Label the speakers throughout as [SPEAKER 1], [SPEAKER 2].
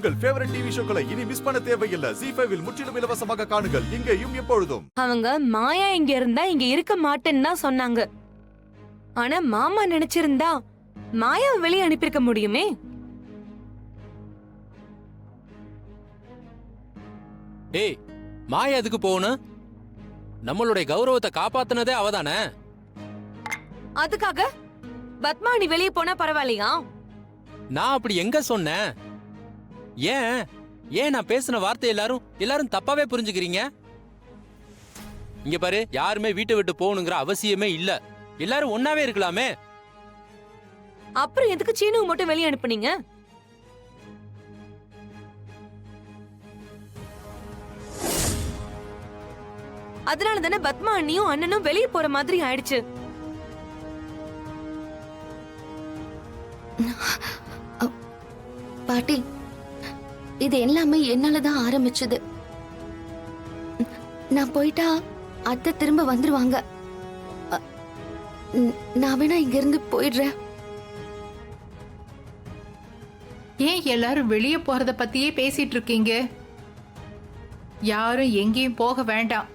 [SPEAKER 1] உங்கள் favourite TV ஷோக்களை இனி miss பண்ண தேவையில்லை. ZEE5 இல் முற்றிலும் இலவசமாக காணுங்கள், இங்கேயும் எப்பொழுதும்.
[SPEAKER 2] அவங்க மாயா இங்க இருந்தா இங்க இருக்க மாட்டேன்னு தான் சொன்னாங்க. ஆனா மாமா நினைச்சிருந்தா மாயாவை வெளியே அனுப்பியிருக்க முடியுமே.
[SPEAKER 3] ஏய், மாயா எதுக்கு போகணும்? நம்மளுடைய கௌரவத்தை காப்பாத்துனதே அவதானே.
[SPEAKER 2] அதுக்காக பத்மா நீ வெளியே போனா பரவாயில்லையா?
[SPEAKER 3] நான் அப்படி எங்க சொன்னேன்? ஏன் ஏன் நான் பேசின வார்த்தை எல்லாரும் தப்பாவே புரிஞ்சுக்கிறீங்க? இங்க பாரு, யாருமே வீட்டை விட்டு போகணுங்கிற அவசியமே இல்ல. எல்லாரும் ஒன்னாவே இருக்கலாமே.
[SPEAKER 2] அப்புறம் எதுக்கு சீனுவை மட்டும் வெளியே அனுப்புனீங்க? அதனால தானே பத்மா அண்ணியும் அண்ணனும் வெளியே போற மாதிரி ஆயிடுச்சு.
[SPEAKER 4] பாட்டி, இது எல்லாமே என்னாலதான் ஆரம்பிச்சது. நான் போயிட்டா அத்தை திரும்ப வந்துருவாங்க. நான் வேணா இங்க இருந்து போயிடுறேன்.
[SPEAKER 5] ஏன் எல்லாரும் வெளியே போறத பத்தியே பேசிட்டு இருக்கீங்க? யாரும் எங்கேயும் போக வேண்டாம்.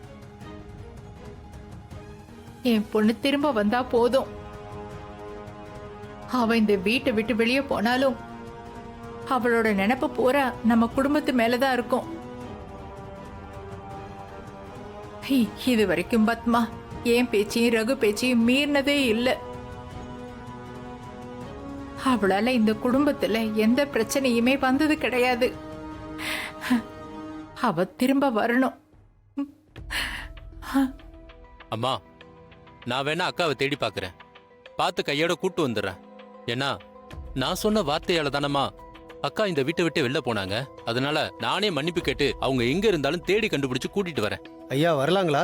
[SPEAKER 5] என் பொண்ணு திரும்ப வந்தா போதும். அவ இந்த வீட்டை விட்டு வெளியே போனாலும் அவளோட நினைப்பு பூரா நம்ம குடும்பத்து மேலதான் இருக்கும். இது வரைக்கும் பத்மா ஏன் பேச்சையும் ரகு பேச்சையும் மீறினதே இல்லை. அவளால இந்த குடும்பத்துல எந்த பிரச்சனையுமே வந்தது கிடையாது. அவ திரும்ப வரணும்.
[SPEAKER 3] அம்மா, நான் வேணா அக்காவை தேடி பாக்குறேன். பார்த்து கையோட கூட்டு வந்துடுறேன். ஏன்னா நான் சொன்ன வார்த்தையால தானம்மா அக்கா இந்த வீட்டை விட்டு வெளில போனாங்க. அதனால நானே மன்னிப்பு கேட்டு அவங்க எங்க இருந்தாலும் தேடி கண்டுபிடிச்சு கூட்டிட்டு வரேன்.
[SPEAKER 6] ஐயா வரலாங்களா?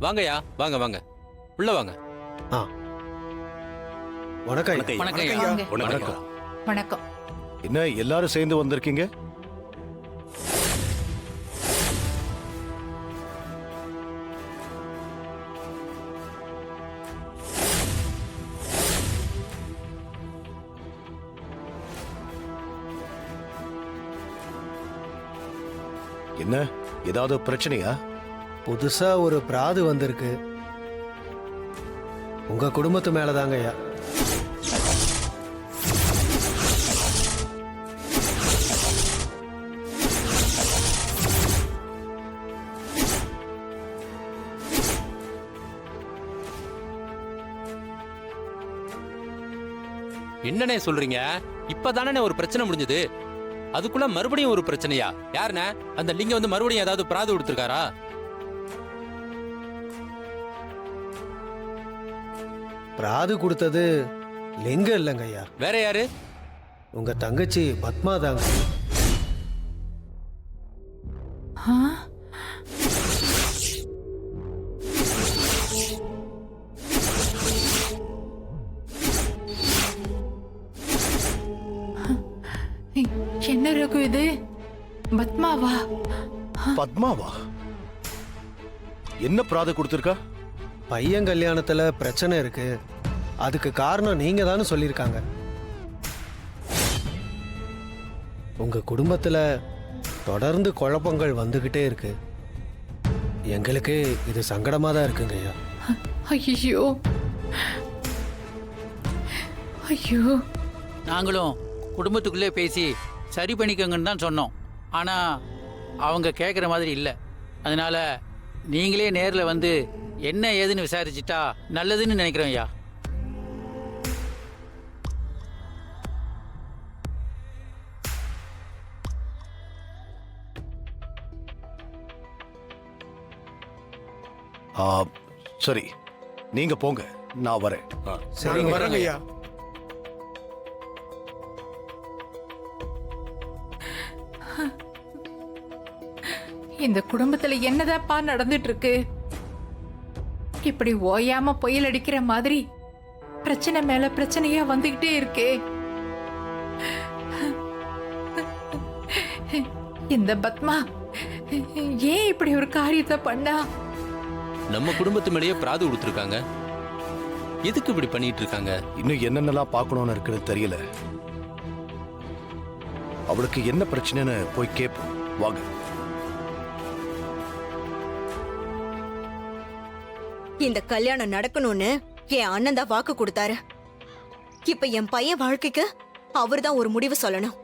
[SPEAKER 3] வாங்கய்யா, வாங்க வாங்க, உள்ள வாங்க.
[SPEAKER 6] வணக்கம்.
[SPEAKER 5] வணக்கம். வணக்கம்.
[SPEAKER 6] என்ன எல்லாரும் சேர்ந்து வந்திருக்கீங்க? என்ன, ஏதாவது பிரச்சனையா?
[SPEAKER 7] புதுசா ஒரு பிராது வந்திருக்கு. உங்க குடும்பத்து மேலதாங்க ஐயா.
[SPEAKER 3] என்னண்ணே சொல்றீங்க? இப்பதானே ஒரு பிரச்சனை முடிஞ்சது, அதுக்குள்ள மறுபடியும் ஒரு பிரச்சனையா? யாருண்ணே அந்த லிங்கம் வந்து மறுபடியும் ஏதாவது பிராது கொடுத்திருக்காரா?
[SPEAKER 7] பிராது கொடுத்தது லிங்கம் இல்லைங்க ஐயா.
[SPEAKER 3] வேற யாரு?
[SPEAKER 7] உங்க தங்கச்சி பத்மா தாங்க.
[SPEAKER 5] என்ன ரகு இது? பத்மாவா?
[SPEAKER 6] பத்மாவா? என்ன பிராத கொடுத்திருக்கா?
[SPEAKER 7] பையன் கல்யாணத்துல பிரச்சனை இருக்கு, அதுக்கு காரணம் நீங்க தானு சொல்லியிருக்காங்க. உங்க குடும்பத்துல தொடர்ந்து குழப்பங்கள் வந்துகிட்டே இருக்கு. எங்களுக்கு இது சங்கடமா தான் இருக்குங்க ஐயா.
[SPEAKER 5] ஐயோ ஐயோ,
[SPEAKER 8] நாங்களும் குடும்பத்துக்குள்ளே பேசி சரி பண்ணிக்கங்கன்னு தான் சொன்னோம். ஆனால் அவங்க கேட்குற மாதிரி இல்லை. அதனால நீங்களே நேரில் வந்து என்ன ஏதுன்னு விசாரிச்சுட்டா நல்லதுன்னு நினைக்கிறோம் ஐயா.
[SPEAKER 6] சரி, நீங்க போங்க, நான் வரேன்.
[SPEAKER 7] சரிங்க
[SPEAKER 6] ஐயா.
[SPEAKER 5] இந்த குடும்பத்துல என்னதாப்பா நடந்துட்டு இருக்கு? இப்படி ஓயாம புயல் அடிக்கிற மாதிரி பிரச்சனை மேல பிரச்சனையா வந்துகிட்டே இருக்கே. இந்த பத்மா ஏன் இப்படி ஒரு காரியத்தை பண்ணா?
[SPEAKER 3] நம்ம குடும்பத்து மேலேயே பிராது கொடுத்துருக்காங்க. எதுக்கு இப்படி பண்ணிட்டு இருக்காங்க?
[SPEAKER 6] இன்னும் என்னென்னலாம் பார்க்கணும்னு இருக்குன்னு தெரியல. அவளுக்கு என்ன பிரச்சனைன்னு போய் கேட்போம் வாங்க.
[SPEAKER 9] இந்த கல்யாணம் நடக்கணும்னு என் அண்ணன் தான் வாக்கு கொடுத்தாரு. இப்ப என் பையன் வாழ்க்கைக்கு அவர்தான் ஒரு முடிவு சொல்லணும்.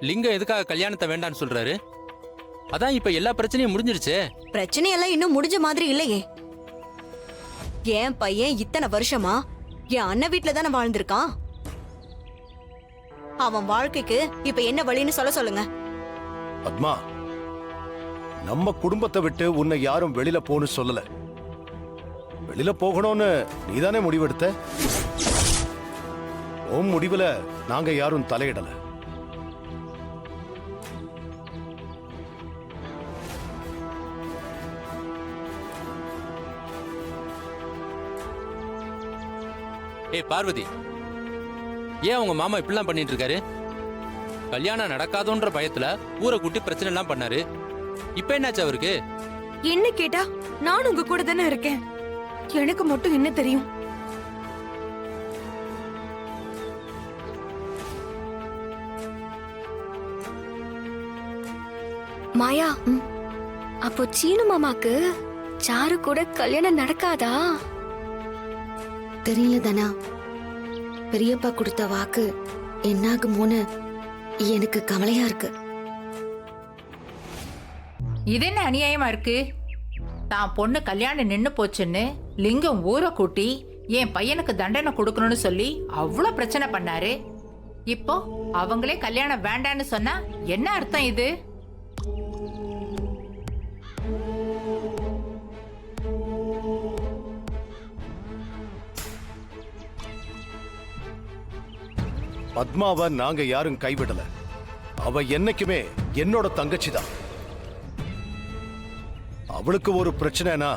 [SPEAKER 3] லிங்கம் எதுக்காக கல்யாணத்தை வேண்டான்னு சொல்றாரு? அதான் இப்ப எல்லா பிரச்சனையும் முடிஞ்சிருச்சே.
[SPEAKER 9] பிரச்சனையெல்லாம் இன்னும் முடிஞ்ச மாதிரி இல்லையே. என் பையன் இத்தனை வருஷமா என் அண்ணன் வீட்டுல தானே வாழ்ந்திருக்கான். அவன் வாழ்க்கைக்கு இப்ப என்ன வழின்னு சொல்லுங்க.
[SPEAKER 6] பத்மா, நம்ம குடும்பத்தை விட்டு உன்னை யாரும் வெளியில போன்னு சொல்லல. வெளியில போகணும்னு நீதானே முடிவெடுத்த. உன் முடிவுல நாங்க யாரும் தலையிடல.
[SPEAKER 3] ஏய் பார்வதி, ஏன் உங்க மாமா இப்படிலாம் பண்ணிட்டு இருக்காரு? கல்யாணம் நடக்காதோன்ற பயத்துல ஊரை கூட்டி பிரச்சனை எல்லாம் பண்ணாரு. இப்ப என்னாச்சு அவருக்கு?
[SPEAKER 2] என்ன கேட்டா நான் உங்க கூட தானே இருக்கேன். எனக்கு மட்டும் என்ன தெரியும்?
[SPEAKER 4] மாயா, அப்போ சீனு மாமாக்கு சாரு கூட கல்யாணம் நடக்காதா? தெரியல தானா. பெரியப்பா கொடுத்த வாக்கு என்னாகுமோன்னு எனக்கு கவலையா இருக்கு.
[SPEAKER 5] இது என்ன அநியாயமா இருக்கு? தான் பொண்ணு கல்யாணம் நின்னு போச்சுன்னு லிங்கம் ஊரை கூட்டி என் பையனுக்கு தண்டனை கொடுக்கணும்னு சொல்லி அவ்வளவு பிரச்சனை பண்ணாரு. இப்போ அவங்களே கல்யாணம் வேண்டான்னு சொன்னா என்ன அர்த்தம் இது?
[SPEAKER 6] பத்மாவை நாங்க யாரும் கைவிடல. அவ என்னைக்குமே என்னோட தங்கச்சி தான். அவளுக்கு ஒரு பிரச்சனைனா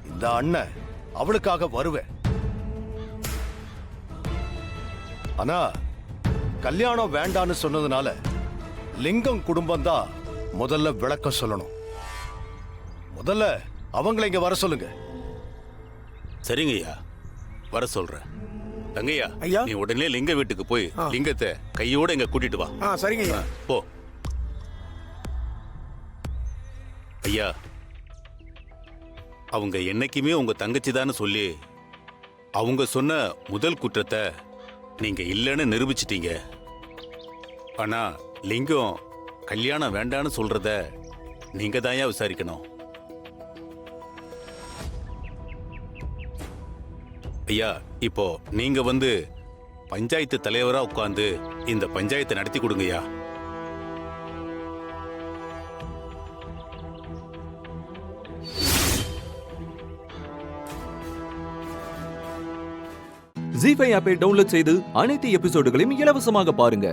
[SPEAKER 6] இந்த அண்ணன் அவளுக்காக வருவேன். ஆனா கல்யாணம் வேண்டான்னு சொன்னதுனால லிங்கம் குடும்பம் தான் முதல்ல விளக்கம் சொல்லணும். முதல்ல அவங்களை இங்க வர சொல்லுங்க.
[SPEAKER 10] சரிங்க ஐயா, வர சொல்றேன். தங்கையா,
[SPEAKER 7] ஐயா.
[SPEAKER 10] நீ உடனே லிங்க வீட்டுக்கு போய் லிங்கத்தை கையோட இங்க கூட்டிட்டு வா.
[SPEAKER 7] சரிங்க ஐயா.
[SPEAKER 10] போ. ஐயா, அவங்க என்னைக்குமே உங்க தங்கச்சி தான்னு சொல்லி அவங்க சொன்ன முதல் குற்றத்தை நீங்க இல்லைன்னு நிரூபிச்சிட்டீங்க. ஆனா லிங்கம் கல்யாணம் வேண்டான்னு சொல்றத நீங்க தாயா விசாரிக்கணும். ஐயா, இப்போ நீங்க வந்து பஞ்சாயத்து தலைவரா உட்கார்ந்து இந்த பஞ்சாயத்தை நடத்தி கொடுங்கய்யா.
[SPEAKER 11] ஜீ5 ஆப்பை டவுன்லோட் செய்து அனைத்து எபிசோடுகளையும் இலவசமாக பாருங்க.